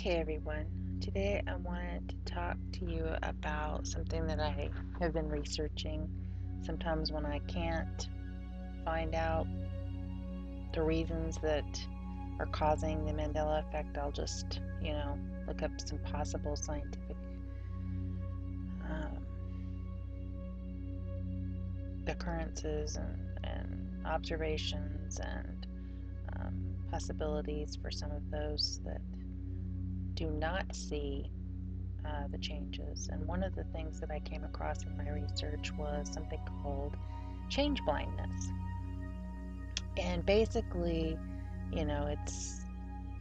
Hey everyone, today I wanted to talk to you about something that I have been researching. Sometimes when I can't find out the reasons that are causing the Mandela Effect, I'll just, look up some possible scientific um, occurrences and observations and possibilities for some of those that do not see the changes. And one of the things that I came across in my research was something called change blindness. And basically, it's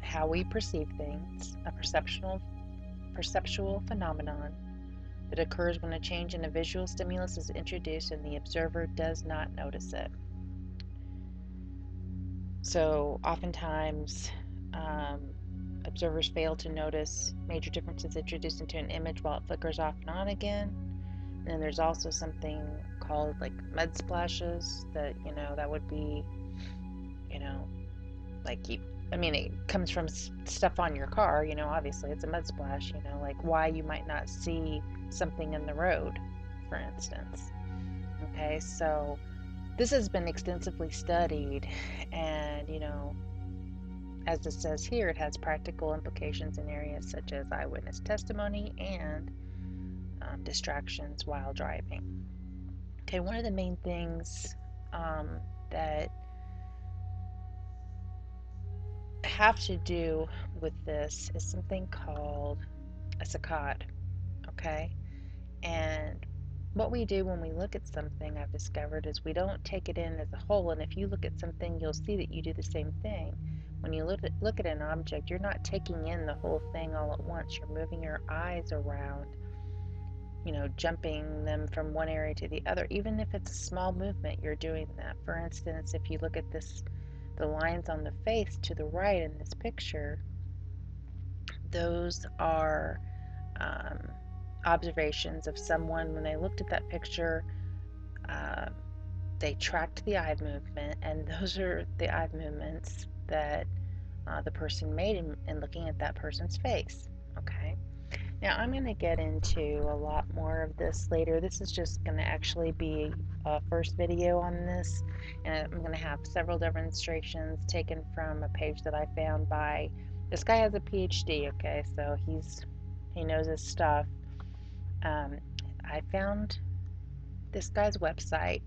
how we perceive things, a perceptual phenomenon that occurs when a change in a visual stimulus is introduced and the observer does not notice it. So, oftentimes, um, observers fail to notice major differences introduced into an image while it flickers off and on again. And then there's also something called like mud splashes that, that would be, you know, like it comes from stuff on your car, obviously it's a mud splash, like why you might not see something in the road, for instance. Okay, so this has been extensively studied, and, as it says here, it has practical implications in areas such as eyewitness testimony and distractions while driving. Okay, one of the main things that have to do with this is something called a cited. Okay, and what we do when we look at something, I've discovered, is we don't take it in as a whole. And if you look at something, you'll see that you do the same thing. When you look at an object, you're not taking in the whole thing all at once. You're moving your eyes around, jumping them from one area to the other. Even if it's a small movement, you're doing that. For instance, if you look at the lines on the face to the right in this picture, those are um, observations of someone when they looked at that picture. Uh, they tracked the eye movement, and those are the eye movements that the person made in looking at that person's face. Okay. Now I'm going to get into a lot more of this later. This is just going to actually be a first video on this, and I'm going to have several demonstrations taken from a page that I found by this guy has a PhD. Okay, so he knows his stuff. I found this guy's website,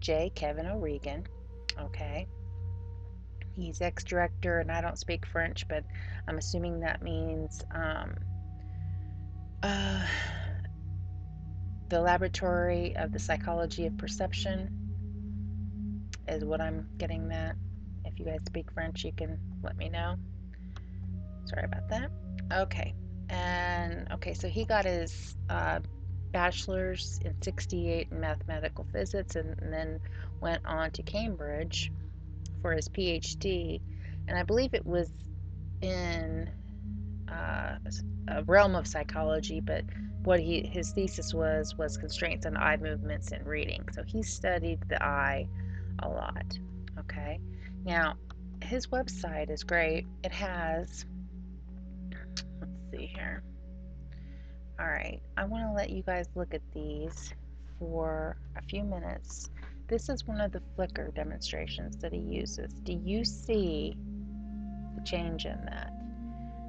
Kevin OReilly. Okay, he's ex-director, and I don't speak French, but I'm assuming that means the laboratory of the psychology of perception is what I'm getting that. If you guys speak French, you can let me know. Sorry about that. Okay, so he got his bachelor's in '68 in mathematical physics, and then went on to Cambridge for his PhD, and I believe it was in a realm of psychology, but what his thesis was constraints on eye movements and reading. So he studied the eye a lot. Okay, now his website is great. It has, let's see here. All right, I want to let you guys look at these for a few minutes. This is one of the flicker demonstrations that he uses. Do you see the change in that?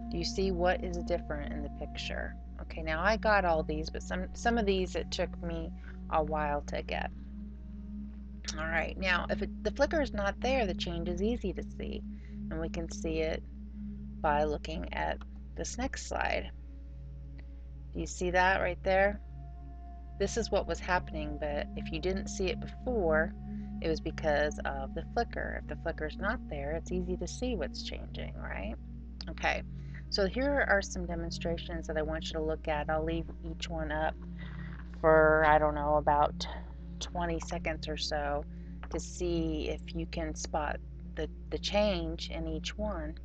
Do you see what is different in the picture? Okay, now I got all these, but some of these it took me a while to get. All right, now if the flicker is not there, the change is easy to see, and we can see it by looking at this next slide. Do you see that right there? This is what was happening, but if you didn't see it before, it was because of the flicker. If the flicker is not there, it's easy to see what's changing, right? Okay, so here are some demonstrations that I want you to look at. I'll leave each one up for, I don't know, about 20 seconds or so to see if you can spot the change in each one.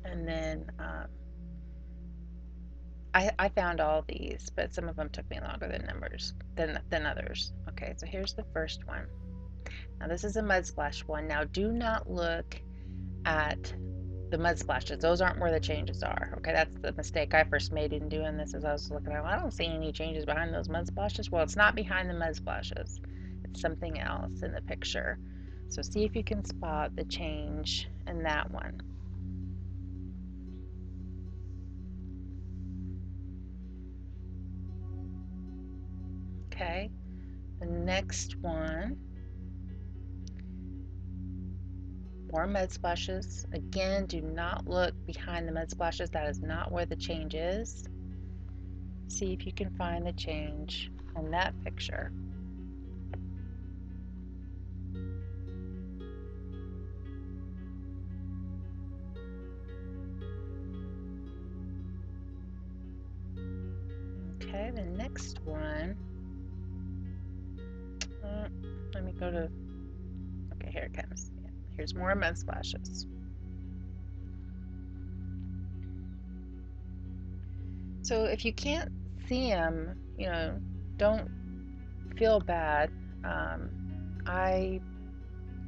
And then I found all these, but some of them took me longer than others. Okay, so here's the first one. Now this is a mud splash one. Now do not look at the mud splashes. Those aren't where the changes are. Okay, that's the mistake I first made in doing this. As I was looking at, I don't see any changes behind those mud splashes. Well, it's not behind the mud splashes. It's something else in the picture. So see if you can spot the change in that one. Okay, the next one, more mud splashes. Again, do not look behind the mud splashes. That is not where the change is. See if you can find the change in that picture. Okay, the next one, let me go to, okay, here it comes. Here's more mud splashes. So if you can't see them, don't feel bad.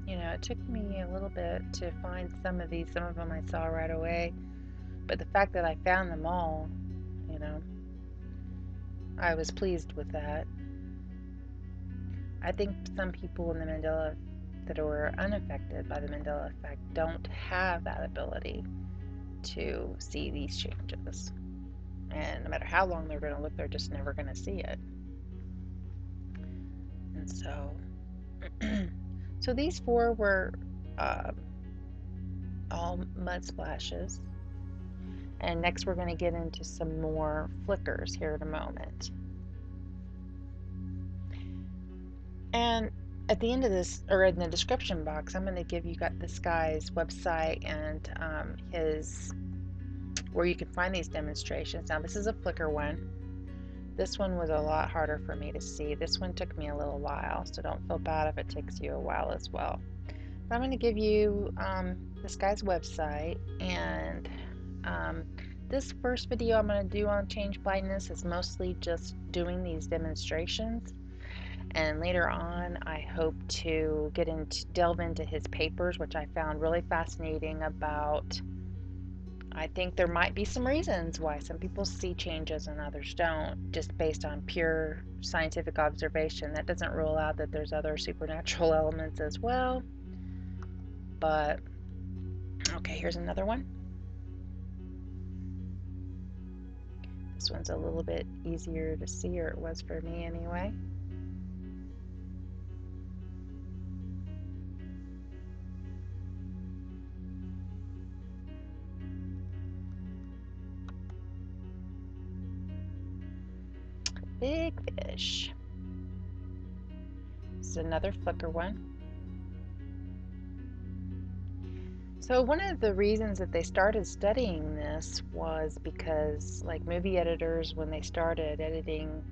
It took me a little bit to find some of these. Some of them I saw right away, but the fact that I found them all, I was pleased with that. I think some people in the Mandela that were unaffected by the Mandela effect don't have that ability to see these changes. And no matter how long they're going to look, they're just never going to see it. And so these four were all mud splashes. And next we're going to get into some more flickers here in a moment. And at the end of this, or in the description box, I'm going to give you this guy's website and where you can find these demonstrations. Now this is a flicker one. This one was a lot harder for me to see. This one took me a little while, so don't feel bad if it takes you a while as well. But I'm going to give you this guy's website, and this first video I'm going to do on change blindness is mostly just doing these demonstrations. And later on, I hope to delve into his papers, which I found really fascinating about. I think there might be some reasons why some people see changes and others don't, just based on pure scientific observation. That doesn't rule out that there's other supernatural elements as well. But, okay, here's another one. This one's a little bit easier to see, or it was for me anyway. Big fish. This is another flicker one. So one of the reasons that they started studying this was because, like movie editors, when they started editing,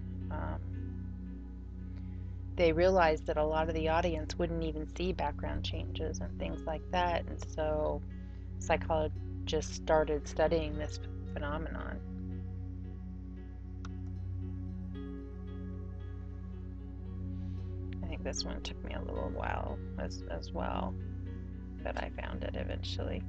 they realized that a lot of the audience wouldn't even see background changes and things like that, and so psychologists started studying this phenomenon. I think this one took me a little while as well, but I found it eventually.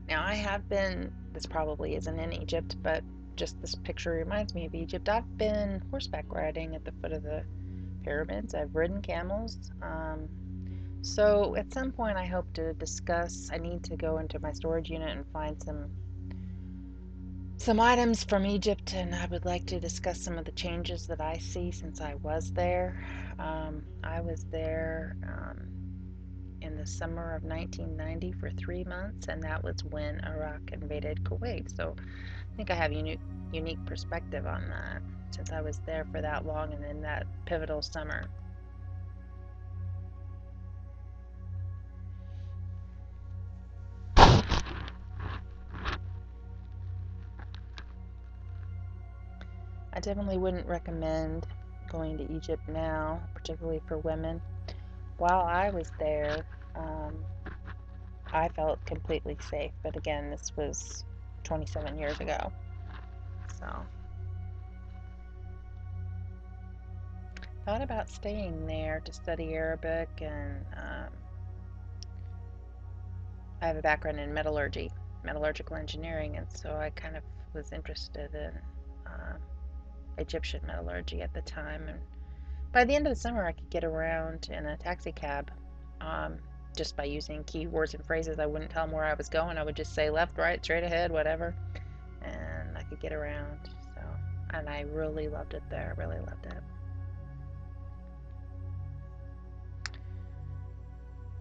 Now I have been, this probably isn't in Egypt, but just this picture reminds me of Egypt. I've been horseback riding at the foot of the pyramids. I've ridden camels. So at some point I hope to discuss, I need to go into my storage unit and find some items from Egypt, and I would like to discuss some of the changes that I see since I was there. I was there in the summer of 1990 for 3 months, and that was when Iraq invaded Kuwait. So I think I have unique perspective on that since I was there for that long and in that pivotal summer. I definitely wouldn't recommend going to Egypt now, particularly for women. While I was there, I felt completely safe, but again, this was 27 years ago. So thought about staying there to study Arabic, and I have a background in metallurgy, metallurgical engineering, and so I kind of was interested in uh, Egyptian metallurgy at the time. And by the end of the summer, I could get around in a taxi cab um, just by using keywords and phrases. I wouldn't tell them where I was going. I would just say left, right, straight ahead, whatever, and I could get around. So, and I really loved it there. Really loved it.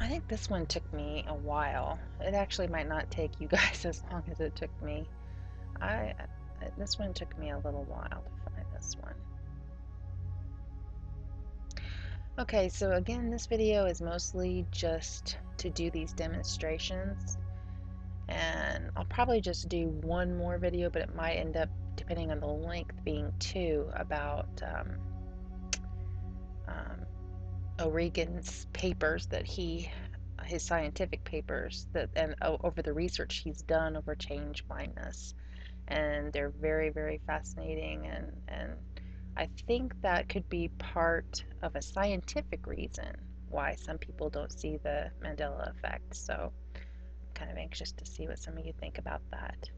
I think this one took me a while. It actually might not take you guys as long as it took me. I This one took me a little while to find this one. Okay, so again, this video is mostly just to do these demonstrations, and I'll probably just do one more video, but it might end up, depending on the length, being two about um, O'Regan's papers that his scientific papers that and over the research he's done over change blindness, and they're very, very fascinating, and I think that could be part of a scientific reason why some people don't see the Mandela effect. So I'm kind of anxious to see what some of you think about that.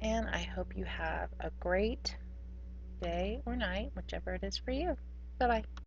And I hope you have a great day or night, whichever it is for you. Bye bye.